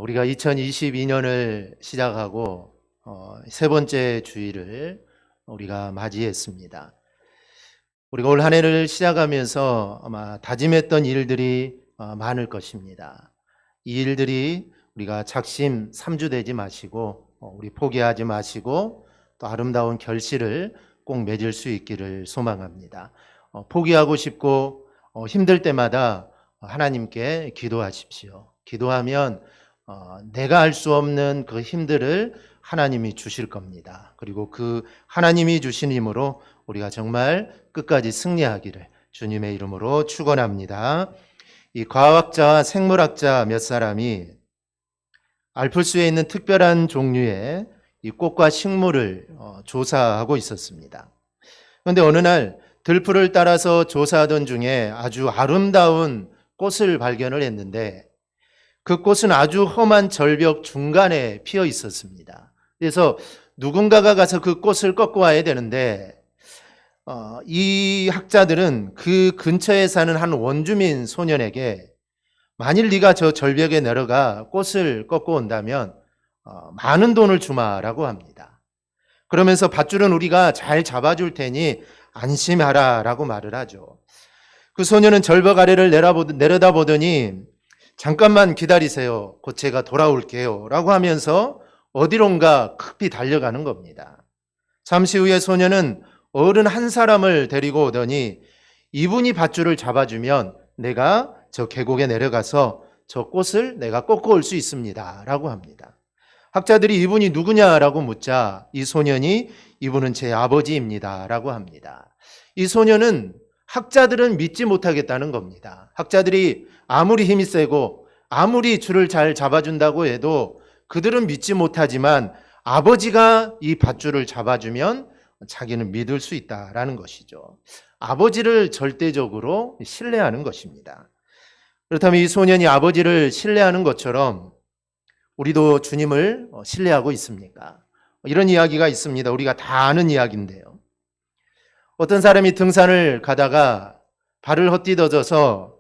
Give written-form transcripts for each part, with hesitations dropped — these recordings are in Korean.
우리가 2022년을 시작하고 세 번째 주일을 우리가 맞이했습니다. 우리가 올 한 해를 시작하면서 아마 다짐했던 일들이 많을 것입니다. 이 일들이 우리가 작심 삼주되지 마시고 우리 포기하지 마시고 또 아름다운 결실을 꼭 맺을 수 있기를 소망합니다. 포기하고 싶고 힘들 때마다 하나님께 기도하십시오. 기도하면 내가 할 수 없는 그 힘들을 하나님이 주실 겁니다. 그리고 그 하나님이 주신 힘으로 우리가 정말 끝까지 승리하기를 주님의 이름으로 축원합니다. 이 과학자와 생물학자 몇 사람이 알프스에 있는 특별한 종류의 이 꽃과 식물을 조사하고 있었습니다. 그런데 어느 날 들풀을 따라서 조사하던 중에 아주 아름다운 꽃을 발견을 했는데 그 꽃은 아주 험한 절벽 중간에 피어 있었습니다. 그래서 누군가가 가서 그 꽃을 꺾고 와야 되는데 이 학자들은 그 근처에 사는 한 원주민 소년에게 만일 네가 저 절벽에 내려가 꽃을 꺾고 온다면 많은 돈을 주마라고 합니다. 그러면서 밧줄은 우리가 잘 잡아줄 테니 안심하라라고 말을 하죠. 그 소년은 절벽 아래를 내려다보더니 잠깐만 기다리세요. 곧 제가 돌아올게요. 라고 하면서 어디론가 급히 달려가는 겁니다. 잠시 후에 소년은 어른 한 사람을 데리고 오더니 이분이 밧줄을 잡아주면 내가 저 계곡에 내려가서 저 꽃을 내가 꺾고 올 수 있습니다. 라고 합니다. 학자들이 이분이 누구냐라고 묻자 이 소년이 이분은 제 아버지입니다. 라고 합니다. 이 소년은 학자들은 믿지 못하겠다는 겁니다. 학자들이 아무리 힘이 세고 아무리 줄을 잘 잡아준다고 해도 그들은 믿지 못하지만 아버지가 이 밧줄을 잡아주면 자기는 믿을 수 있다라는 것이죠. 아버지를 절대적으로 신뢰하는 것입니다. 그렇다면 이 소년이 아버지를 신뢰하는 것처럼 우리도 주님을 신뢰하고 있습니까? 이런 이야기가 있습니다. 우리가 다 아는 이야기인데요. 어떤 사람이 등산을 가다가 발을 헛디뎌져서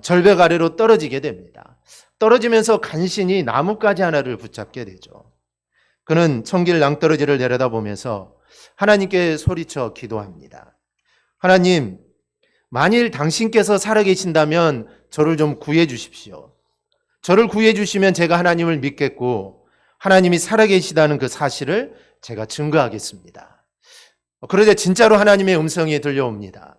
절벽 아래로 떨어지게 됩니다. 떨어지면서 간신히 나뭇가지 하나를 붙잡게 되죠. 그는 천길 낭떠러지를 내려다보면서 하나님께 소리쳐 기도합니다. 하나님, 만일 당신께서 살아계신다면 저를 좀 구해 주십시오. 저를 구해 주시면 제가 하나님을 믿겠고 하나님이 살아계시다는 그 사실을 제가 증거하겠습니다. 그러자 진짜로 하나님의 음성이 들려옵니다.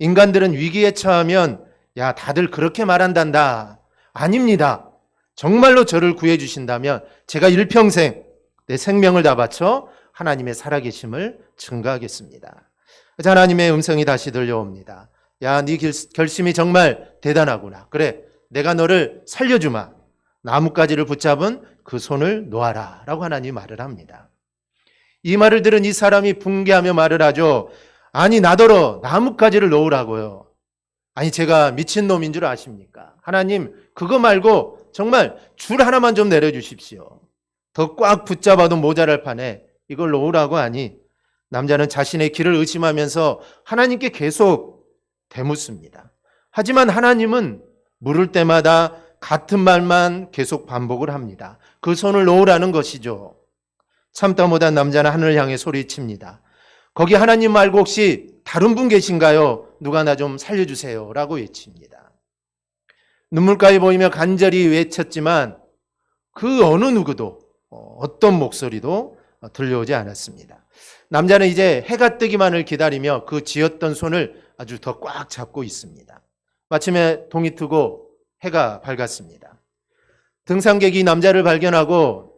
인간들은 위기에 처하면 야, 다들 그렇게 말한단다. 아닙니다. 정말로 저를 구해 주신다면 제가 일평생 내 생명을 다 바쳐 하나님의 살아계심을 증거하겠습니다. 그래서 하나님의 음성이 다시 들려옵니다. 야, 네 결심이 정말 대단하구나. 그래, 내가 너를 살려주마. 나뭇가지를 붙잡은 그 손을 놓아라. 라고 하나님이 말을 합니다. 이 말을 들은 이 사람이 붕괴하며 말을 하죠. 아니, 나더러 나뭇가지를 놓으라고요. 아니, 제가 미친놈인 줄 아십니까? 하나님, 그거 말고 정말 줄 하나만 좀 내려주십시오. 더 꽉 붙잡아도 모자랄 판에 이걸 놓으라고 하니 남자는 자신의 길을 의심하면서 하나님께 계속 되묻습니다. 하지만 하나님은 물을 때마다 같은 말만 계속 반복을 합니다. 그 손을 놓으라는 것이죠. 참다 못한 남자는 하늘을 향해 소리칩니다. 거기 하나님 말고 혹시 다른 분 계신가요? 누가 나 좀 살려주세요. 라고 외칩니다. 눈물까지 보이며 간절히 외쳤지만 그 어느 누구도 어떤 목소리도 들려오지 않았습니다. 남자는 이제 해가 뜨기만을 기다리며 그 쥐었던 손을 아주 더 꽉 잡고 있습니다. 마침에 동이 트고 해가 밝았습니다. 등산객이 이 남자를 발견하고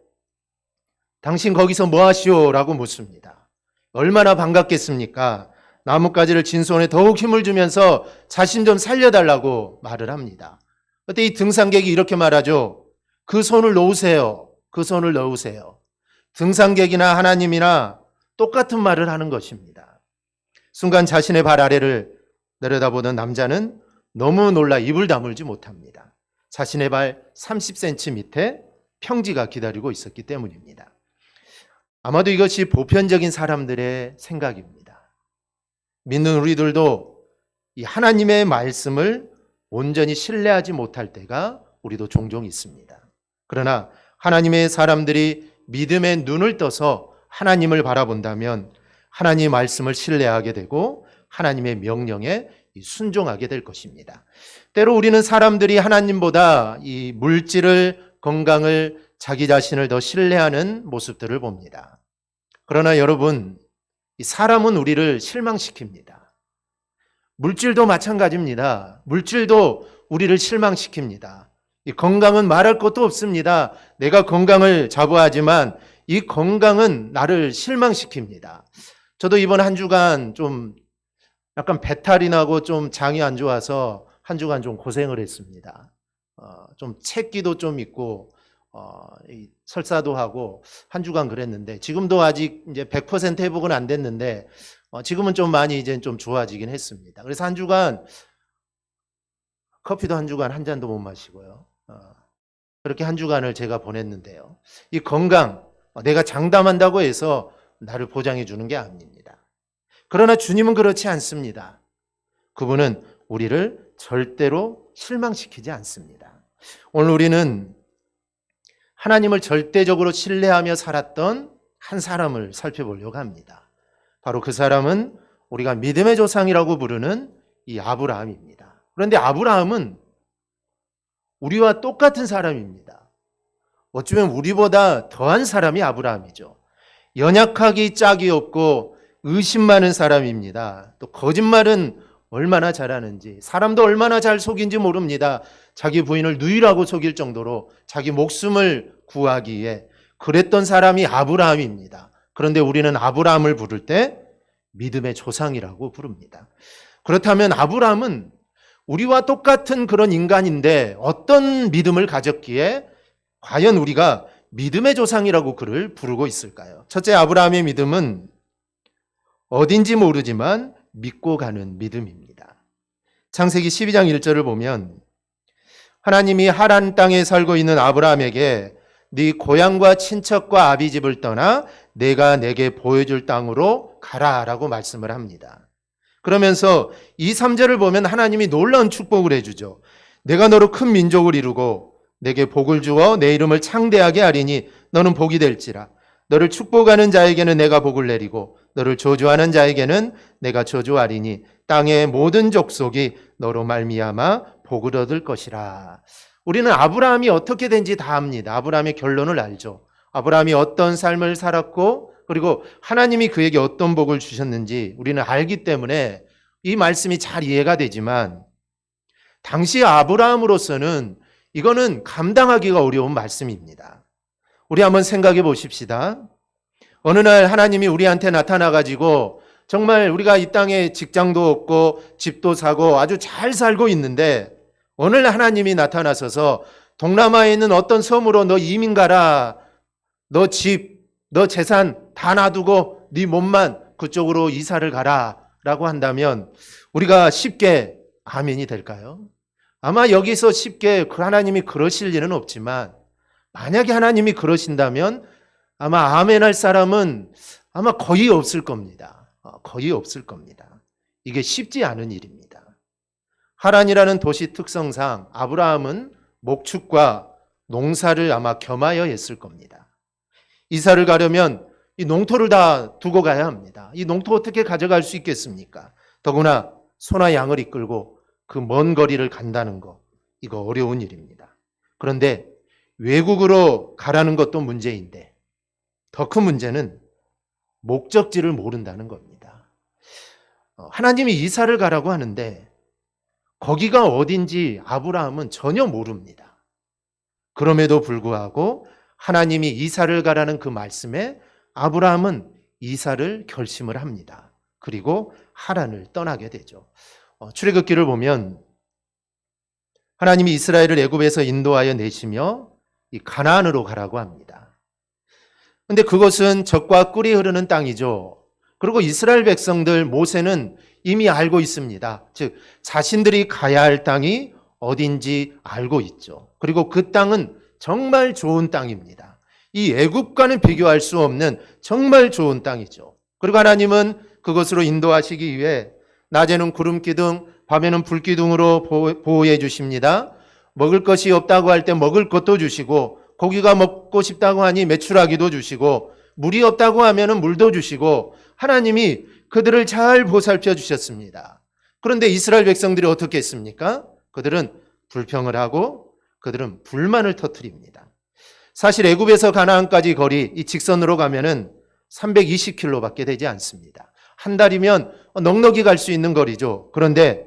당신 거기서 뭐 하시오? 라고 묻습니다. 얼마나 반갑겠습니까? 나뭇가지를 진 손에 더욱 힘을 주면서 자신 좀 살려달라고 말을 합니다. 그때 이 등산객이 이렇게 말하죠. 그 손을 놓으세요. 그 손을 놓으세요. 등산객이나 하나님이나 똑같은 말을 하는 것입니다. 순간 자신의 발 아래를 내려다보던 남자는 너무 놀라 입을 다물지 못합니다. 자신의 발 30cm 밑에 평지가 기다리고 있었기 때문입니다. 아마도 이것이 보편적인 사람들의 생각입니다. 믿는 우리들도 이 하나님의 말씀을 온전히 신뢰하지 못할 때가 우리도 종종 있습니다. 그러나 하나님의 사람들이 믿음의 눈을 떠서 하나님을 바라본다면 하나님의 말씀을 신뢰하게 되고 하나님의 명령에 순종하게 될 것입니다. 때로 우리는 사람들이 하나님보다 이 물질을, 건강을, 자기 자신을 더 신뢰하는 모습들을 봅니다. 그러나 여러분, 이 사람은 우리를 실망시킵니다. 물질도 마찬가지입니다. 물질도 우리를 실망시킵니다. 이 건강은 말할 것도 없습니다. 내가 건강을 자부하지만 이 건강은 나를 실망시킵니다. 저도 이번 한 주간 좀 약간 배탈이 나고 좀 장이 안 좋아서 한 주간 좀 고생을 했습니다. 좀 체기도 좀 있고 설사도 하고 한 주간 그랬는데 지금도 아직 이제 100% 회복은 안 됐는데 지금은 좀 많이 이제 좀 좋아지긴 했습니다. 그래서 한 주간 커피도 한 주간 한 잔도 못 마시고요. 그렇게 한 주간을 제가 보냈는데요. 이 건강, 내가 장담한다고 해서 나를 보장해 주는 게 아닙니다. 그러나 주님은 그렇지 않습니다. 그분은 우리를 절대로 실망시키지 않습니다. 오늘 우리는 하나님을 절대적으로 신뢰하며 살았던 한 사람을 살펴보려고 합니다. 바로 그 사람은 우리가 믿음의 조상이라고 부르는 이 아브라함입니다. 그런데 아브라함은 우리와 똑같은 사람입니다. 어쩌면 우리보다 더한 사람이 아브라함이죠. 연약하기 짝이 없고 의심 많은 사람입니다. 또 거짓말은 얼마나 잘하는지, 사람도 얼마나 잘 속인지 모릅니다. 자기 부인을 누이라고 속일 정도로 자기 목숨을 구하기 위해 그랬던 사람이 아브라함입니다. 그런데 우리는 아브라함을 부를 때 믿음의 조상이라고 부릅니다. 그렇다면 아브라함은 우리와 똑같은 그런 인간인데 어떤 믿음을 가졌기에 과연 우리가 믿음의 조상이라고 그를 부르고 있을까요? 첫째, 아브라함의 믿음은 어딘지 모르지만 믿고 가는 믿음입니다. 창세기 12장 1절을 보면 하나님이 하란 땅에 살고 있는 아브라함에게 네 고향과 친척과 아비집을 떠나 내가 내게 보여줄 땅으로 가라라고 말씀을 합니다. 그러면서 이 3절을 보면 하나님이 놀라운 축복을 해주죠. 내가 너로 큰 민족을 이루고 내게 복을 주어 내 이름을 창대하게 하리니 너는 복이 될지라. 너를 축복하는 자에게는 내가 복을 내리고 너를 저주하는 자에게는 내가 저주하리니 땅의 모든 족속이 너로 말미암아 복을 얻을 것이라. 우리는 아브라함이 어떻게 된지 다 압니다. 아브라함의 결론을 알죠. 아브라함이 어떤 삶을 살았고 그리고 하나님이 그에게 어떤 복을 주셨는지 우리는 알기 때문에 이 말씀이 잘 이해가 되지만 당시 아브라함으로서는 이거는 감당하기가 어려운 말씀입니다. 우리 한번 생각해 보십시다. 어느 날 하나님이 우리한테 나타나가지고 정말 우리가 이 땅에 직장도 얻고 집도 사고 아주 잘 살고 있는데 어느 날 하나님이 나타나셔서 동남아에 있는 어떤 섬으로 너 이민 가라. 너 집, 너 재산 다 놔두고 네 몸만 그쪽으로 이사를 가라 라고 한다면 우리가 쉽게 아멘이 될까요? 아마 여기서 쉽게 그 하나님이 그러실 일은 없지만 만약에 하나님이 그러신다면 아마 아멘할 사람은 아마 거의 없을 겁니다. 거의 없을 겁니다. 이게 쉽지 않은 일입니다. 하란이라는 도시 특성상 아브라함은 목축과 농사를 아마 겸하여 했을 겁니다. 이사를 가려면 이 농토를 다 두고 가야 합니다. 이 농토 어떻게 가져갈 수 있겠습니까? 더구나 소나 양을 이끌고 그 먼 거리를 간다는 거, 이거 어려운 일입니다. 그런데 외국으로 가라는 것도 문제인데 더 큰 문제는 목적지를 모른다는 겁니다. 하나님이 이사를 가라고 하는데 거기가 어딘지 아브라함은 전혀 모릅니다. 그럼에도 불구하고 하나님이 이사를 가라는 그 말씀에 아브라함은 이사를 결심을 합니다. 그리고 하란을 떠나게 되죠. 출애굽기를 보면 하나님이 이스라엘을 애굽에서 인도하여 내시며 이 가나안으로 가라고 합니다. 그런데 그것은 젖과 꿀이 흐르는 땅이죠. 그리고 이스라엘 백성들 모세는 이미 알고 있습니다. 즉 자신들이 가야 할 땅이 어딘지 알고 있죠. 그리고 그 땅은 정말 좋은 땅입니다. 이 애굽과는 비교할 수 없는 정말 좋은 땅이죠. 그리고 하나님은 그것으로 인도하시기 위해 낮에는 구름 기둥, 밤에는 불 기둥으로 보호해 주십니다. 먹을 것이 없다고 할 때 먹을 것도 주시고 고기가 먹고 싶다고 하니 메추라기도 주시고 물이 없다고 하면은 물도 주시고 하나님이 그들을 잘 보살펴 주셨습니다. 그런데 이스라엘 백성들이 어떻게 했습니까? 그들은 불평을 하고 그들은 불만을 터뜨립니다. 사실 애굽에서 가나안까지 거리 이 직선으로 가면은 320km밖에 되지 않습니다. 한 달이면 넉넉히 갈 수 있는 거리죠. 그런데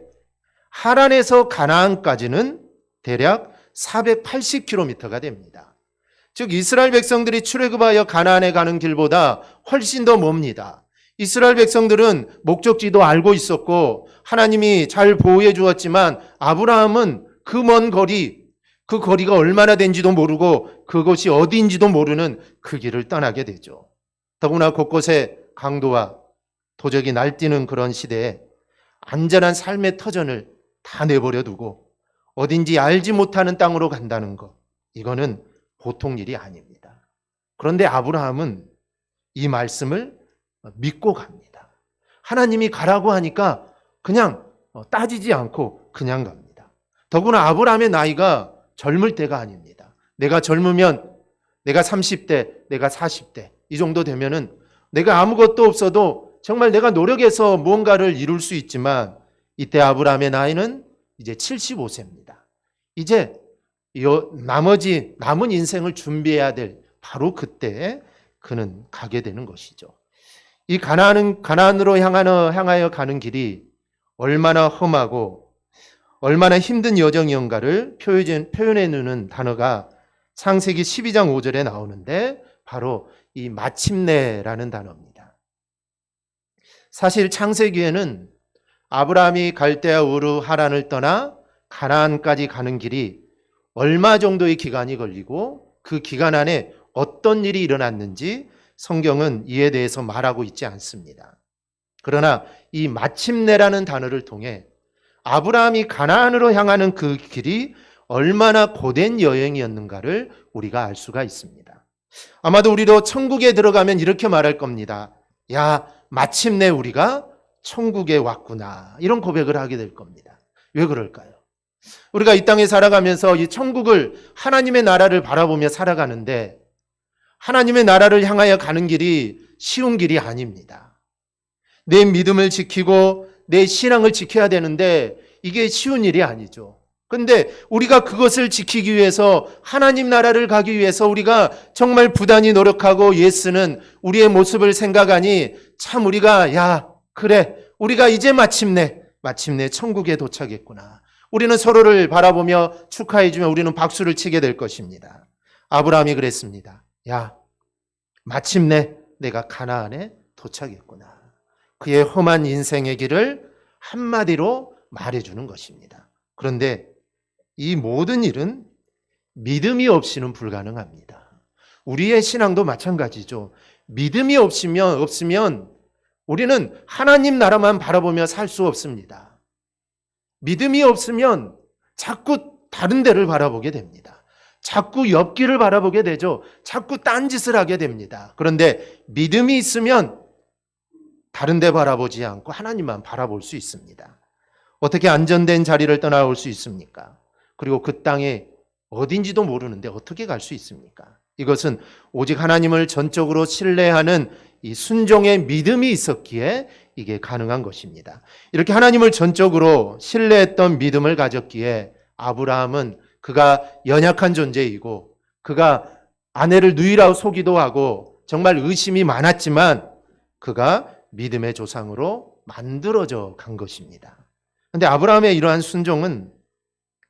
하란에서 가나안까지는 대략 480km가 됩니다. 즉 이스라엘 백성들이 출애굽하여 가나안에 가는 길보다 훨씬 더 멉니다. 이스라엘 백성들은 목적지도 알고 있었고 하나님이 잘 보호해 주었지만 아브라함은 그 먼 거리, 그 거리가 얼마나 된지도 모르고 그곳이 어디인지도 모르는 그 길을 떠나게 되죠. 더구나 곳곳에 강도와 도적이 날뛰는 그런 시대에 안전한 삶의 터전을 다 내버려 두고 어딘지 알지 못하는 땅으로 간다는 것, 이거는 보통 일이 아닙니다. 그런데 아브라함은 이 말씀을 믿고 갑니다. 하나님이 가라고 하니까 그냥 따지지 않고 그냥 갑니다. 더구나 아브라함의 나이가 젊을 때가 아닙니다. 내가 젊으면 내가 30대, 내가 40대 이 정도 되면은 내가 아무것도 없어도 정말 내가 노력해서 무언가를 이룰 수 있지만 이때 아브라함의 나이는 이제 75세입니다. 이제 나머지 남은 인생을 준비해야 될 바로 그때 그는 가게 되는 것이죠. 이 가나안으로 향하여 가는 길이 얼마나 험하고 얼마나 힘든 여정이었는가를 표현해 주는 단어가 창세기 12장 5절에 나오는데 바로 이 마침내라는 단어입니다. 사실 창세기에는 아브라함이 갈대아 우르 하란을 떠나 가나안까지 가는 길이 얼마 정도의 기간이 걸리고 그 기간 안에 어떤 일이 일어났는지 성경은 이에 대해서 말하고 있지 않습니다. 그러나 이 마침내라는 단어를 통해 아브라함이 가나안으로 향하는 그 길이 얼마나 고된 여행이었는가를 우리가 알 수가 있습니다. 아마도 우리도 천국에 들어가면 이렇게 말할 겁니다. 야, 마침내 우리가 천국에 왔구나. 이런 고백을 하게 될 겁니다. 왜 그럴까요? 우리가 이 땅에 살아가면서 이 천국을 하나님의 나라를 바라보며 살아가는데 하나님의 나라를 향하여 가는 길이 쉬운 길이 아닙니다. 내 믿음을 지키고 내 신앙을 지켜야 되는데 이게 쉬운 일이 아니죠. 그런데 우리가 그것을 지키기 위해서 하나님 나라를 가기 위해서 우리가 정말 부단히 노력하고 예수는 우리의 모습을 생각하니 참 우리가 그래 우리가 이제 마침내 천국에 도착했구나. 우리는 서로를 바라보며 축하해주며 우리는 박수를 치게 될 것입니다. 아브라함이 그랬습니다. 마침내 내가 가나안에 도착했구나. 그의 험한 인생의 길을 한마디로 말해주는 것입니다. 그런데 이 모든 일은 믿음이 없이는 불가능합니다. 우리의 신앙도 마찬가지죠. 믿음이 없으면 우리는 하나님 나라만 바라보며 살 수 없습니다. 믿음이 없으면 자꾸 다른 데를 바라보게 됩니다. 자꾸 옆길을 바라보게 되죠. 자꾸 딴짓을 하게 됩니다. 그런데 믿음이 있으면 다른 데 바라보지 않고 하나님만 바라볼 수 있습니다. 어떻게 안전된 자리를 떠나올 수 있습니까? 그리고 그 땅에 어딘지도 모르는데 어떻게 갈 수 있습니까? 이것은 오직 하나님을 전적으로 신뢰하는 이 순종의 믿음이 있었기에 이게 가능한 것입니다. 이렇게 하나님을 전적으로 신뢰했던 믿음을 가졌기에 아브라함은 그가 연약한 존재이고 그가 아내를 누이라고 속이도 하고 정말 의심이 많았지만 그가 믿음의 조상으로 만들어져 간 것입니다. 그런데 아브라함의 이러한 순종은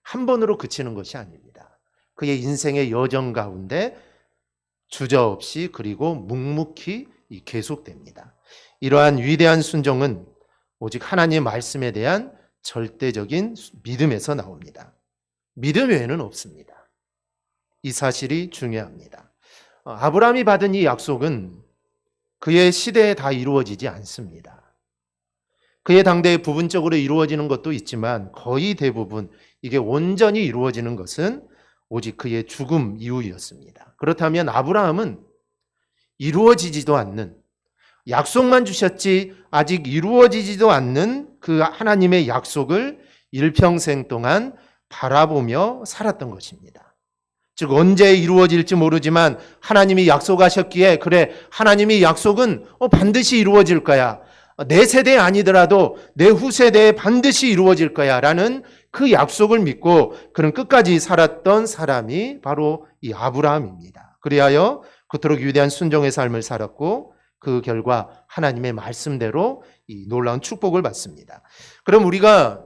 한 번으로 그치는 것이 아닙니다. 그의 인생의 여정 가운데 주저없이 그리고 묵묵히 계속됩니다. 이러한 위대한 순종은 오직 하나님의 말씀에 대한 절대적인 믿음에서 나옵니다. 믿음 외에는 없습니다. 이 사실이 중요합니다. 아브라함이 받은 이 약속은 그의 시대에 다 이루어지지 않습니다. 그의 당대에 부분적으로 이루어지는 것도 있지만 거의 대부분 이게 온전히 이루어지는 것은 오직 그의 죽음 이후였습니다. 그렇다면 아브라함은 이루어지지도 않는, 약속만 주셨지 아직 이루어지지도 않는 그 하나님의 약속을 일평생 동안 바라보며 살았던 것입니다. 즉 언제 이루어질지 모르지만 하나님이 약속하셨기에 그래 하나님이 약속은 반드시 이루어질 거야. 내 세대 아니더라도 내 후세대에 반드시 이루어질 거야 라는 그 약속을 믿고 그는 끝까지 살았던 사람이 바로 이 아브라함입니다. 그리하여 그토록 위대한 순종의 삶을 살았고 그 결과 하나님의 말씀대로 이 놀라운 축복을 받습니다. 그럼 우리가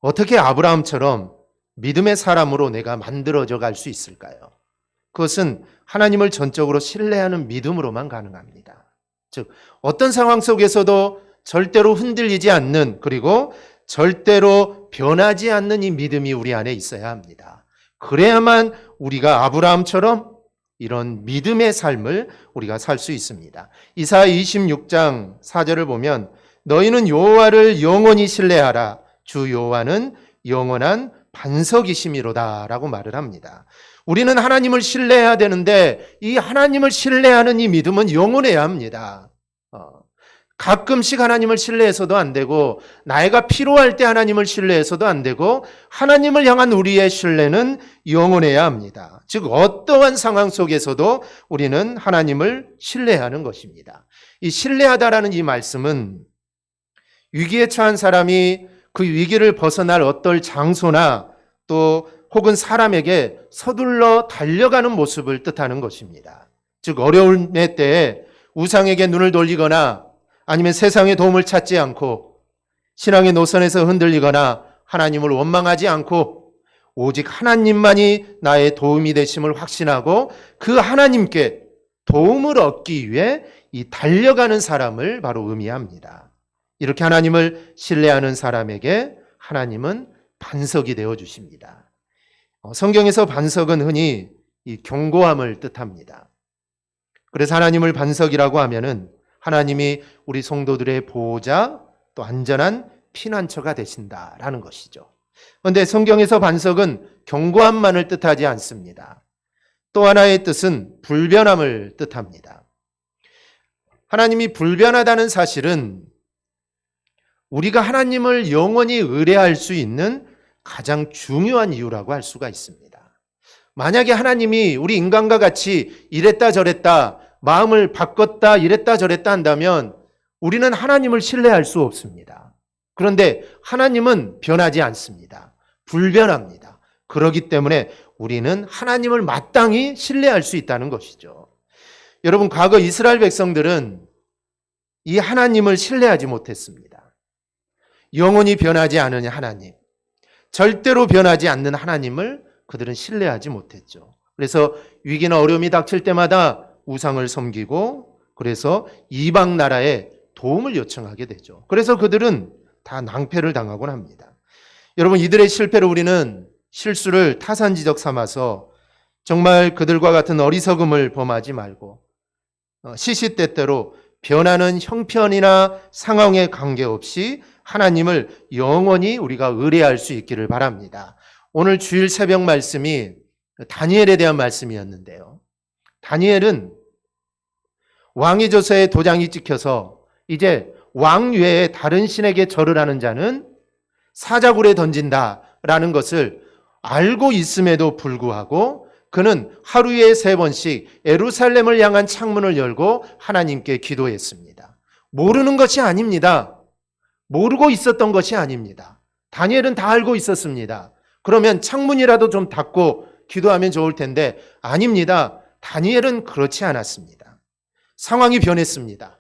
어떻게 아브라함처럼 믿음의 사람으로 내가 만들어져 갈 수 있을까요? 그것은 하나님을 전적으로 신뢰하는 믿음으로만 가능합니다. 즉 어떤 상황 속에서도 절대로 흔들리지 않는 그리고 절대로 변하지 않는 이 믿음이 우리 안에 있어야 합니다. 그래야만 우리가 아브라함처럼 이런 믿음의 삶을 우리가 살 수 있습니다. 이사야 26장 4절을 보면 너희는 여호와를 영원히 신뢰하라. 주 여호와는 영원한 반석이심이로다 라고 말을 합니다. 우리는 하나님을 신뢰해야 되는데 이 하나님을 신뢰하는 이 믿음은 영원해야 합니다. 가끔씩 하나님을 신뢰해서도 안 되고 나이가 필요할 때 하나님을 신뢰해서도 안 되고 하나님을 향한 우리의 신뢰는 영원해야 합니다. 즉 어떠한 상황 속에서도 우리는 하나님을 신뢰하는 것입니다. 이 신뢰하다라는 이 말씀은 위기에 처한 사람이 그 위기를 벗어날 어떤 장소나 또 혹은 사람에게 서둘러 달려가는 모습을 뜻하는 것입니다. 즉 어려운 때에 우상에게 눈을 돌리거나 아니면 세상의 도움을 찾지 않고 신앙의 노선에서 흔들리거나 하나님을 원망하지 않고 오직 하나님만이 나의 도움이 되심을 확신하고 그 하나님께 도움을 얻기 위해 이 달려가는 사람을 바로 의미합니다. 이렇게 하나님을 신뢰하는 사람에게 하나님은 반석이 되어 주십니다. 성경에서 반석은 흔히 이 견고함을 뜻합니다. 그래서 하나님을 반석이라고 하면은 하나님이 우리 성도들의 보호자 또 안전한 피난처가 되신다라는 것이죠. 그런데 성경에서 반석은 견고함만을 뜻하지 않습니다. 또 하나의 뜻은 불변함을 뜻합니다. 하나님이 불변하다는 사실은 우리가 하나님을 영원히 의뢰할 수 있는 가장 중요한 이유라고 할 수가 있습니다. 만약에 하나님이 우리 인간과 같이 이랬다 저랬다 마음을 바꿨다 이랬다 저랬다 한다면 우리는 하나님을 신뢰할 수 없습니다. 그런데 하나님은 변하지 않습니다. 불변합니다. 그렇기 때문에 우리는 하나님을 마땅히 신뢰할 수 있다는 것이죠. 여러분 과거 이스라엘 백성들은 이 하나님을 신뢰하지 못했습니다. 영원히 변하지 않는 하나님, 절대로 변하지 않는 하나님을 그들은 신뢰하지 못했죠. 그래서 위기나 어려움이 닥칠 때마다 우상을 섬기고 그래서 이방 나라에 도움을 요청하게 되죠. 그래서 그들은 다 낭패를 당하곤 합니다. 여러분 이들의 실패를 우리는 실수를 타산지적 삼아서 정말 그들과 같은 어리석음을 범하지 말고 시시때때로 변하는 형편이나 상황에 관계없이 하나님을 영원히 우리가 의뢰할 수 있기를 바랍니다. 오늘 주일 새벽 말씀이 다니엘에 대한 말씀이었는데요. 다니엘은 왕의 조서에 도장이 찍혀서 이제 왕 외에 다른 신에게 절을 하는 자는 사자굴에 던진다라는 것을 알고 있음에도 불구하고 그는 하루에 3번씩 예루살렘을 향한 창문을 열고 하나님께 기도했습니다. 모르는 것이 아닙니다. 모르고 있었던 것이 아닙니다. 다니엘은 다 알고 있었습니다. 그러면 창문이라도 좀 닫고 기도하면 좋을 텐데 아닙니다. 다니엘은 그렇지 않았습니다. 상황이 변했습니다.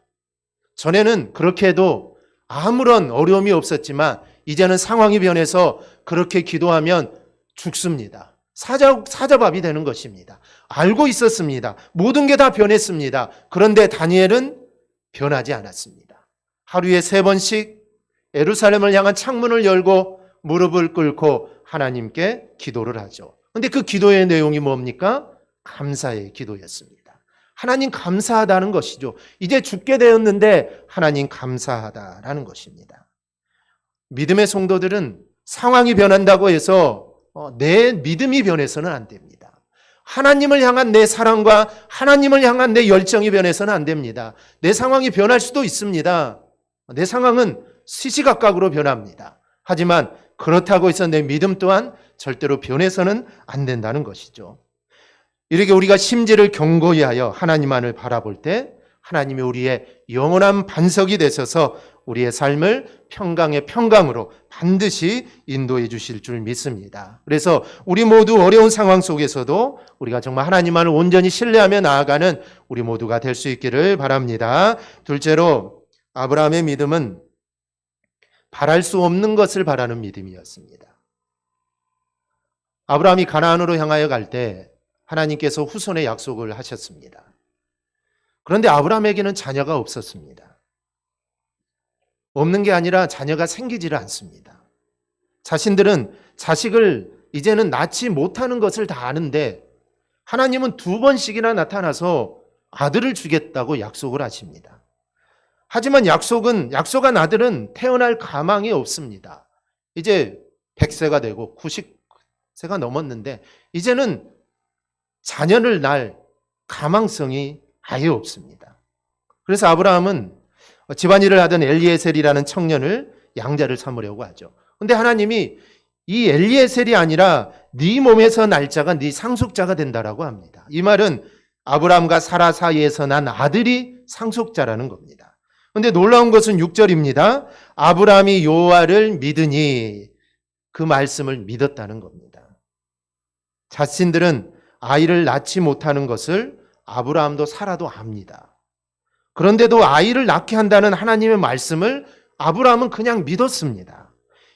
전에는 그렇게 해도 아무런 어려움이 없었지만 이제는 상황이 변해서 그렇게 기도하면 죽습니다. 사자밥이 되는 것입니다. 알고 있었습니다. 모든 게 다 변했습니다. 그런데 다니엘은 변하지 않았습니다. 하루에 3번씩 예루살렘을 향한 창문을 열고 무릎을 꿇고 하나님께 기도를 하죠. 그런데 그 기도의 내용이 뭡니까? 감사의 기도였습니다. 하나님 감사하다는 것이죠. 이제 죽게 되었는데 하나님 감사하다라는 것입니다. 믿음의 성도들은 상황이 변한다고 해서 내 믿음이 변해서는 안 됩니다. 하나님을 향한 내 사랑과 하나님을 향한 내 열정이 변해서는 안 됩니다. 내 상황이 변할 수도 있습니다. 내 상황은 시시각각으로 변합니다. 하지만 그렇다고 해서 내 믿음 또한 절대로 변해서는 안 된다는 것이죠. 이렇게 우리가 심지를 견고히 하여 하나님만을 바라볼 때 하나님이 우리의 영원한 반석이 되셔서 우리의 삶을 평강의 평강으로 반드시 인도해 주실 줄 믿습니다. 그래서 우리 모두 어려운 상황 속에서도 우리가 정말 하나님만을 온전히 신뢰하며 나아가는 우리 모두가 될 수 있기를 바랍니다. 둘째로 아브라함의 믿음은 바랄 수 없는 것을 바라는 믿음이었습니다. 아브라함이 가나안으로 향하여 갈 때 하나님께서 후손의 약속을 하셨습니다. 그런데 아브라함에게는 자녀가 없었습니다. 없는 게 아니라 자녀가 생기지를 않습니다. 자신들은 자식을 이제는 낳지 못하는 것을 다 아는데 하나님은 2번씩이나 나타나서 아들을 주겠다고 약속을 하십니다. 하지만 약속한 아들은 태어날 가망이 없습니다. 이제 100세가 되고 90세가 넘었는데 이제는 자녀를 낳을 가망성이 아예 없습니다. 그래서 아브라함은 집안일을 하던 엘리에셀이라는 청년을 양자를 삼으려고 하죠. 그런데 하나님이 이 엘리에셀이 아니라 네 몸에서 날 자가 네 상속자가 된다라고 합니다. 이 말은 아브라함과 사라 사이에서 난 아들이 상속자라는 겁니다. 그런데 놀라운 것은 6절입니다. 아브라함이 여호와를 믿으니 그 말씀을 믿었다는 겁니다. 자신들은 아이를 낳지 못하는 것을 아브라함도 사라도 압니다. 그런데도 아이를 낳게 한다는 하나님의 말씀을 아브라함은 그냥 믿었습니다.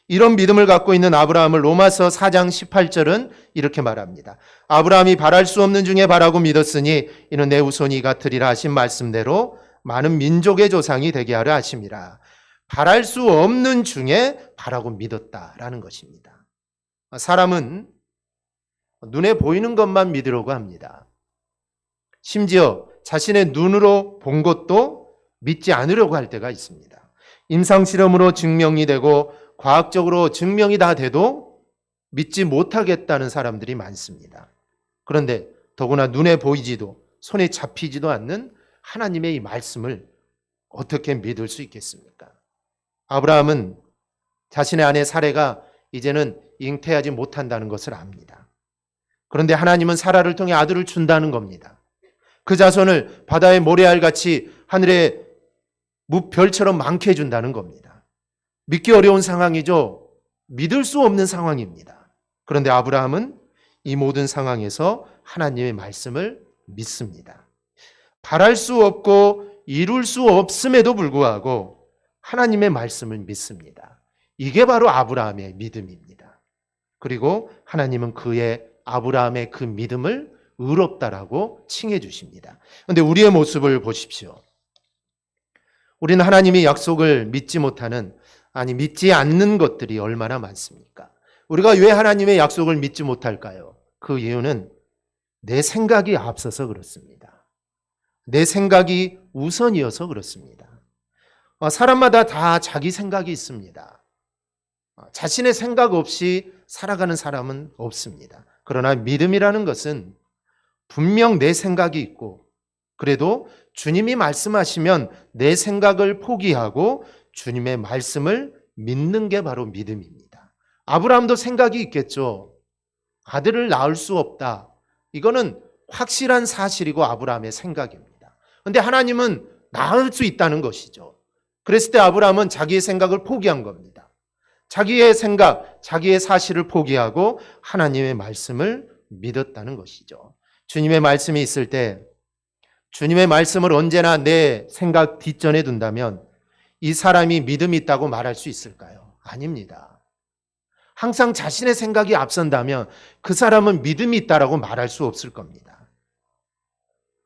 이런 믿음을 갖고 있는 아브라함을 로마서 4장 18절은 이렇게 말합니다. 아브라함이 바랄 수 없는 중에 바라고 믿었으니 이는 내 후손이 같으리라 하신 말씀대로 많은 민족의 조상이 되게 하려 하심이라. 바랄 수 없는 중에 바라고 믿었다라는 것입니다. 사람은 눈에 보이는 것만 믿으려고 합니다. 심지어 자신의 눈으로 본 것도 믿지 않으려고 할 때가 있습니다. 임상실험으로 증명이 되고 과학적으로 증명이 다 돼도 믿지 못하겠다는 사람들이 많습니다. 그런데 더구나 눈에 보이지도 손에 잡히지도 않는 하나님의 이 말씀을 어떻게 믿을 수 있겠습니까? 아브라함은 자신의 아내 사레가 이제는 잉태하지 못한다는 것을 압니다. 그런데 하나님은 사라를 통해 아들을 준다는 겁니다. 그 자손을 바다의 모래알같이 하늘의 무별처럼 많게 해준다는 겁니다. 믿기 어려운 상황이죠. 믿을 수 없는 상황입니다. 그런데 아브라함은 이 모든 상황에서 하나님의 말씀을 믿습니다. 바랄 수 없고 이룰 수 없음에도 불구하고 하나님의 말씀을 믿습니다. 이게 바로 아브라함의 믿음입니다. 그리고 하나님은 아브라함의 그 믿음을 의롭다라고 칭해 주십니다. 그런데 우리의 모습을 보십시오. 우리는 하나님의 약속을 믿지 못하는, 믿지 않는 것들이 얼마나 많습니까? 우리가 왜 하나님의 약속을 믿지 못할까요? 그 이유는 내 생각이 앞서서 그렇습니다. 내 생각이 우선이어서 그렇습니다. 사람마다 다 자기 생각이 있습니다. 자신의 생각 없이 살아가는 사람은 없습니다. 그러나 믿음이라는 것은 분명 내 생각이 있고 그래도 주님이 말씀하시면 내 생각을 포기하고 주님의 말씀을 믿는 게 바로 믿음입니다. 아브라함도 생각이 있겠죠. 아들을 낳을 수 없다. 이거는 확실한 사실이고 아브라함의 생각입니다. 그런데 하나님은 낳을 수 있다는 것이죠. 그랬을 때 아브라함은 자기의 생각을 포기한 겁니다. 자기의 생각, 자기의 사실을 포기하고 하나님의 말씀을 믿었다는 것이죠. 주님의 말씀이 있을 때 주님의 말씀을 언제나 내 생각 뒷전에 둔다면 이 사람이 믿음이 있다고 말할 수 있을까요? 아닙니다. 항상 자신의 생각이 앞선다면 그 사람은 믿음이 있다라고 말할 수 없을 겁니다.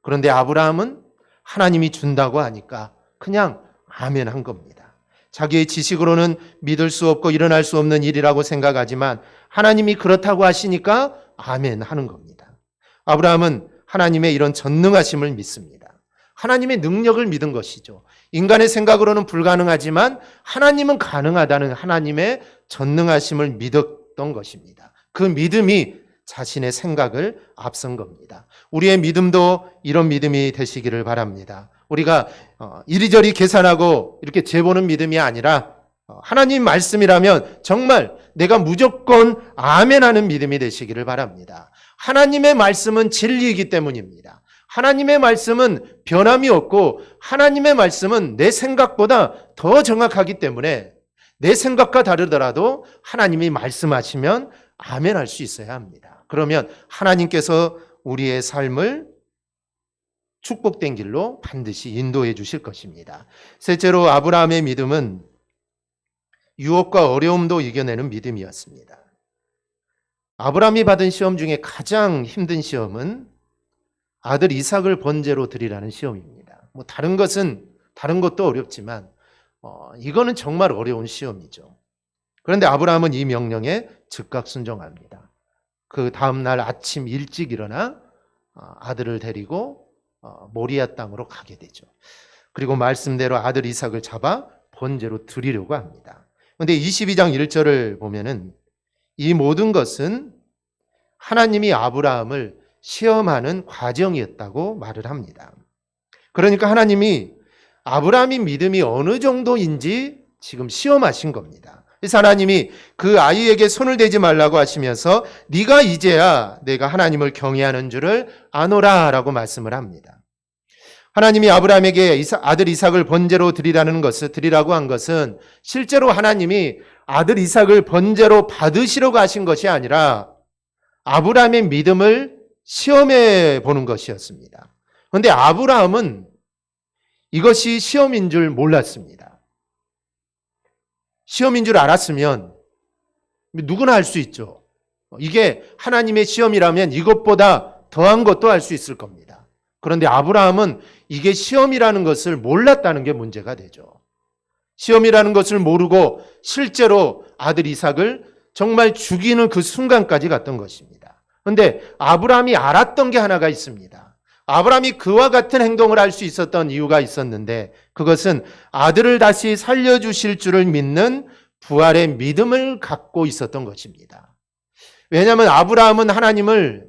그런데 아브라함은 하나님이 준다고 하니까 그냥 아멘 한 겁니다. 자기의 지식으로는 믿을 수 없고 일어날 수 없는 일이라고 생각하지만 하나님이 그렇다고 하시니까 아멘 하는 겁니다. 아브라함은 하나님의 이런 전능하심을 믿습니다. 하나님의 능력을 믿은 것이죠. 인간의 생각으로는 불가능하지만 하나님은 가능하다는 하나님의 전능하심을 믿었던 것입니다. 그 믿음이 자신의 생각을 앞선 겁니다. 우리의 믿음도 이런 믿음이 되시기를 바랍니다. 우리가 이리저리 계산하고 이렇게 재보는 믿음이 아니라 하나님 말씀이라면 정말 내가 무조건 아멘하는 믿음이 되시기를 바랍니다. 하나님의 말씀은 진리이기 때문입니다. 하나님의 말씀은 변함이 없고 하나님의 말씀은 내 생각보다 더 정확하기 때문에 내 생각과 다르더라도 하나님이 말씀하시면 아멘할 수 있어야 합니다. 그러면 하나님께서 우리의 삶을 축복된 길로 반드시 인도해 주실 것입니다. 셋째로 아브라함의 믿음은 유혹과 어려움도 이겨내는 믿음이었습니다. 아브라함이 받은 시험 중에 가장 힘든 시험은 아들 이삭을 번제로 드리라는 시험입니다. 다른 것도 어렵지만 이거는 정말 어려운 시험이죠. 그런데 아브라함은 이 명령에 즉각 순종합니다. 그 다음날 아침 일찍 일어나 아들을 데리고 모리아 땅으로 가게 되죠. 그리고 말씀대로 아들 이삭을 잡아 번제로 드리려고 합니다. 그런데 22장 1절을 보면은 이 모든 것은 하나님이 아브라함을 시험하는 과정이었다고 말을 합니다. 그러니까 하나님이 아브라함의 믿음이 어느 정도인지 지금 시험하신 겁니다. 그래서 하나님이 그 아이에게 손을 대지 말라고 하시면서 네가 이제야 내가 하나님을 경외하는 줄을 아노라 라고 말씀을 합니다. 하나님이 아브라함에게 아들 이삭을 번제로 드리라고 한 것은 실제로 하나님이 아들 이삭을 번제로 받으시려고 하신 것이 아니라 아브라함의 믿음을 시험해 보는 것이었습니다. 그런데 아브라함은 이것이 시험인 줄 몰랐습니다. 시험인 줄 알았으면 누구나 할 수 있죠. 이게 하나님의 시험이라면 이것보다 더한 것도 할 수 있을 겁니다. 그런데 아브라함은 이게 시험이라는 것을 몰랐다는 게 문제가 되죠. 시험이라는 것을 모르고 실제로 아들 이삭을 정말 죽이는 그 순간까지 갔던 것입니다. 그런데 아브라함이 알았던 게 하나가 있습니다. 아브라함이 그와 같은 행동을 할 수 있었던 이유가 있었는데 그것은 아들을 다시 살려주실 줄을 믿는 부활의 믿음을 갖고 있었던 것입니다. 왜냐하면 아브라함은 하나님을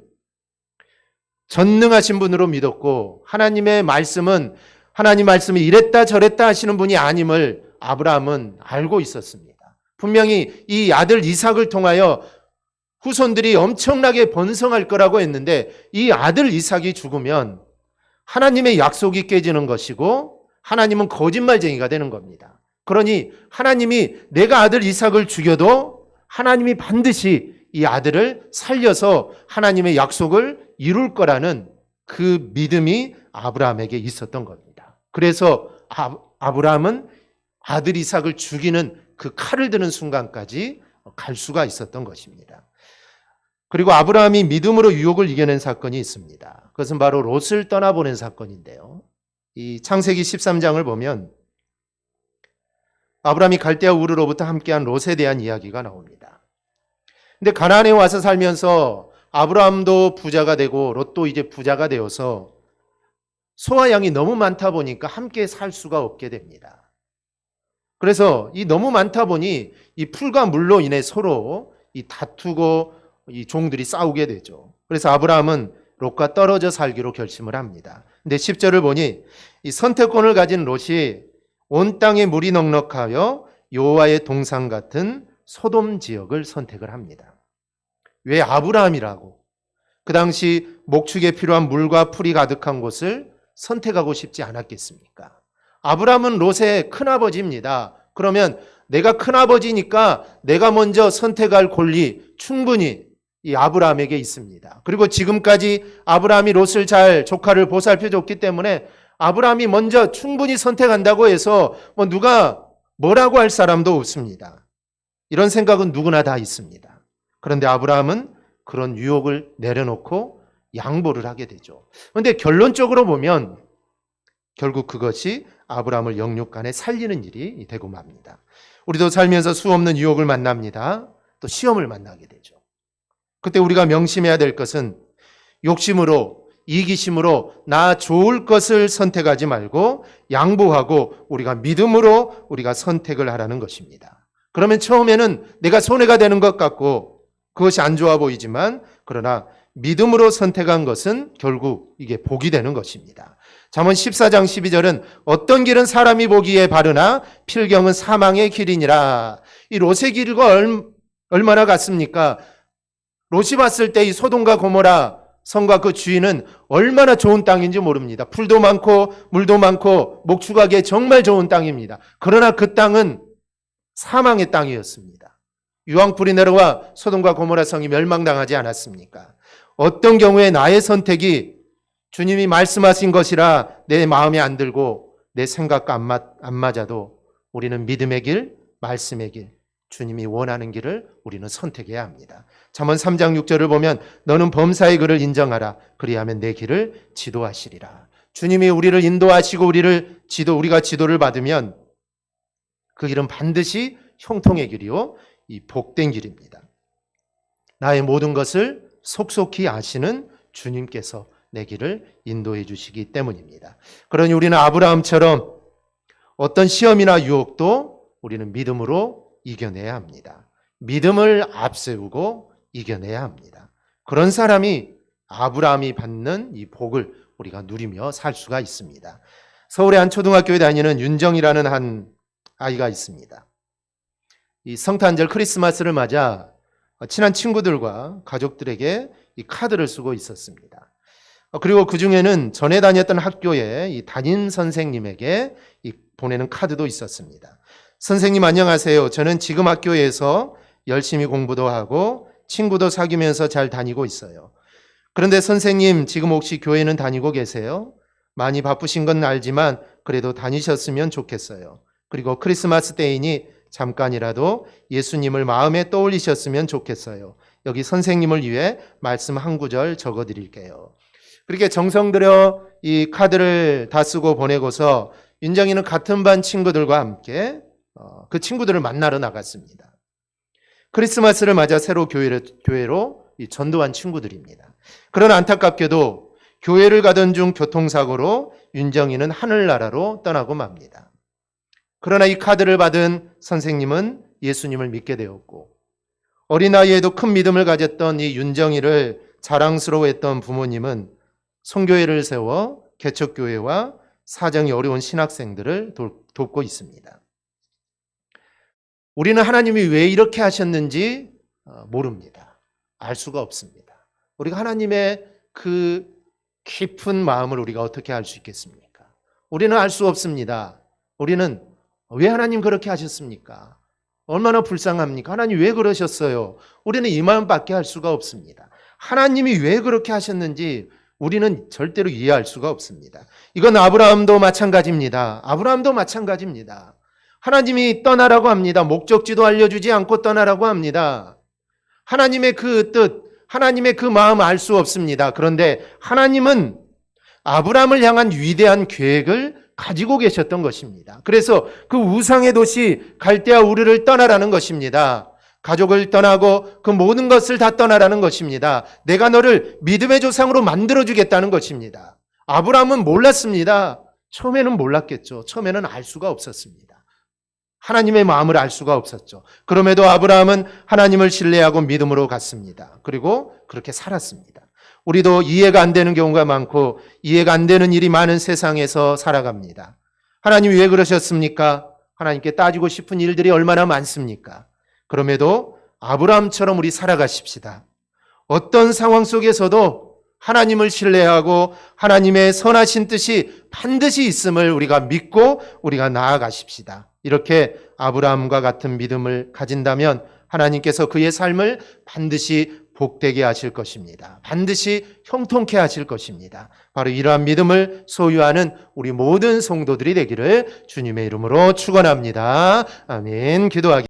전능하신 분으로 믿었고 하나님 말씀이 이랬다 저랬다 하시는 분이 아님을 아브라함은 알고 있었습니다. 분명히 이 아들 이삭을 통하여 후손들이 엄청나게 번성할 거라고 했는데 이 아들 이삭이 죽으면 하나님의 약속이 깨지는 것이고 하나님은 거짓말쟁이가 되는 겁니다. 그러니 하나님이 내가 아들 이삭을 죽여도 하나님이 반드시 이 아들을 살려서 하나님의 약속을 이룰 거라는 그 믿음이 아브라함에게 있었던 겁니다. 그래서 아브라함은 아들 이삭을 죽이는 그 칼을 드는 순간까지 갈 수가 있었던 것입니다. 그리고 아브라함이 믿음으로 유혹을 이겨낸 사건이 있습니다. 그것은 바로 롯을 떠나보낸 사건인데요. 이 창세기 13장을 보면 아브라함이 갈대아 우르로부터 함께한 롯에 대한 이야기가 나옵니다. 근데 가나안에 와서 살면서 아브라함도 부자가 되고 롯도 이제 부자가 되어서 소와 양이 너무 많다 보니까 함께 살 수가 없게 됩니다. 그래서 이 너무 많다 보니 이 풀과 물로 인해 서로 이 다투고 이 종들이 싸우게 되죠. 그래서 아브라함은 롯과 떨어져 살기로 결심을 합니다. 근데 10절을 보니 이 선택권을 가진 롯이 온 땅에 물이 넉넉하여 여호와의 동산 같은 소돔 지역을 선택을 합니다. 왜 아브라함이라고? 그 당시 목축에 필요한 물과 풀이 가득한 곳을 선택하고 싶지 않았겠습니까? 아브라함은 롯의 큰아버지입니다. 그러면 내가 큰아버지니까 내가 먼저 선택할 권리 충분히 이 아브라함에게 있습니다. 그리고 지금까지 아브라함이 롯을 조카를 보살펴줬기 때문에 아브라함이 먼저 충분히 선택한다고 해서 누가 뭐라고 할 사람도 없습니다. 이런 생각은 누구나 다 있습니다. 그런데 아브라함은 그런 유혹을 내려놓고 양보를 하게 되죠. 그런데 결론적으로 보면 결국 그것이 아브라함을 영육간에 살리는 일이 되고 맙니다. 우리도 살면서 수없는 유혹을 만납니다. 또 시험을 만나게 되죠. 그때 우리가 명심해야 될 것은 욕심으로 이기심으로 나 좋을 것을 선택하지 말고 양보하고 우리가 믿음으로 우리가 선택을 하라는 것입니다. 그러면 처음에는 내가 손해가 되는 것 같고 그것이 안 좋아 보이지만 그러나 믿음으로 선택한 것은 결국 이게 복이 되는 것입니다. 잠언 14장 12절은 어떤 길은 사람이 보기에 바르나 필경은 사망의 길이니라. 이 롯의 길과 얼마나 같습니까? 롯이 봤을 때 이 소돔과 고모라 성과 그 주인은 얼마나 좋은 땅인지 모릅니다. 풀도 많고 물도 많고 목축하기에 정말 좋은 땅입니다. 그러나 그 땅은 사망의 땅이었습니다. 유황불이 내려와 소돔과 고모라 성이 멸망당하지 않았습니까? 어떤 경우에 나의 선택이 주님이 말씀하신 것이라 내 마음에 안 들고 내 생각과 안 맞아도 우리는 믿음의 길, 말씀의 길, 주님이 원하는 길을 우리는 선택해야 합니다. 잠언 3장 6절을 보면 너는 범사의 글을 인정하라. 그리하면 내 길을 지도하시리라. 주님이 우리를 인도하시고 우리가 지도를 받으면 그 길은 반드시 형통의 길이요 이 복된 길입니다. 나의 모든 것을 속속히 아시는 주님께서 내 길을 인도해 주시기 때문입니다. 그러니 우리는 아브라함처럼 어떤 시험이나 유혹도 우리는 믿음으로 이겨내야 합니다. 믿음을 앞세우고 이겨내야 합니다. 그런 사람이 아브라함이 받는 이 복을 우리가 누리며 살 수가 있습니다. 서울의 한 초등학교에 다니는 윤정이라는 한 아이가 있습니다. 이 성탄절 크리스마스를 맞아 친한 친구들과 가족들에게 이 카드를 쓰고 있었습니다. 그리고 그 중에는 전에 다녔던 학교에 이 담임 선생님에게 보내는 카드도 있었습니다. 선생님 안녕하세요. 저는 지금 학교에서 열심히 공부도 하고 친구도 사귀면서 잘 다니고 있어요. 그런데 선생님 지금 혹시 교회는 다니고 계세요? 많이 바쁘신 건 알지만 그래도 다니셨으면 좋겠어요. 그리고 크리스마스 때이니 잠깐이라도 예수님을 마음에 떠올리셨으면 좋겠어요. 여기 선생님을 위해 말씀 한 구절 적어드릴게요. 그렇게 정성 들여 이 카드를 다 쓰고 보내고서 윤정이는 같은 반 친구들과 함께 그 친구들을 만나러 나갔습니다. 크리스마스를 맞아 새로 교회로 전도한 친구들입니다. 그러나 안타깝게도 교회를 가던 중 교통사고로 윤정이는 하늘나라로 떠나고 맙니다. 그러나 이 카드를 받은 선생님은 예수님을 믿게 되었고 어린 나이에도 큰 믿음을 가졌던 이 윤정이를 자랑스러워했던 부모님은 선교회를 세워 개척교회와 사정이 어려운 신학생들을 돕고 있습니다. 우리는 하나님이 왜 이렇게 하셨는지 모릅니다. 알 수가 없습니다. 우리가 하나님의 그 깊은 마음을 우리가 어떻게 알 수 있겠습니까? 우리는 알 수 없습니다. 우리는 왜 하나님 그렇게 하셨습니까? 얼마나 불쌍합니까? 하나님 왜 그러셨어요? 우리는 이 마음밖에 알 수가 없습니다. 하나님이 왜 그렇게 하셨는지 우리는 절대로 이해할 수가 없습니다. 이건 아브라함도 마찬가지입니다. 아브라함도 마찬가지입니다. 하나님이 떠나라고 합니다. 목적지도 알려주지 않고 떠나라고 합니다. 하나님의 그 뜻, 하나님의 그 마음 알 수 없습니다. 그런데 하나님은 아브라함을 향한 위대한 계획을 가지고 계셨던 것입니다. 그래서 그 우상의 도시 갈대아 우르를 떠나라는 것입니다. 가족을 떠나고 그 모든 것을 다 떠나라는 것입니다. 내가 너를 믿음의 조상으로 만들어주겠다는 것입니다. 아브라함은 몰랐습니다. 처음에는 몰랐겠죠. 처음에는 알 수가 없었습니다. 하나님의 마음을 알 수가 없었죠. 그럼에도 아브라함은 하나님을 신뢰하고 믿음으로 갔습니다. 그리고 그렇게 살았습니다. 우리도 이해가 안 되는 경우가 많고 이해가 안 되는 일이 많은 세상에서 살아갑니다. 하나님이 왜 그러셨습니까? 하나님께 따지고 싶은 일들이 얼마나 많습니까? 그럼에도 아브라함처럼 우리 살아가십시다. 어떤 상황 속에서도 하나님을 신뢰하고 하나님의 선하신 뜻이 반드시 있음을 우리가 믿고 우리가 나아가십시다. 이렇게 아브라함과 같은 믿음을 가진다면 하나님께서 그의 삶을 반드시 복되게 하실 것입니다. 반드시 형통케 하실 것입니다. 바로 이러한 믿음을 소유하는 우리 모든 성도들이 되기를 주님의 이름으로 축원합니다. 아멘. 기도하겠습니다.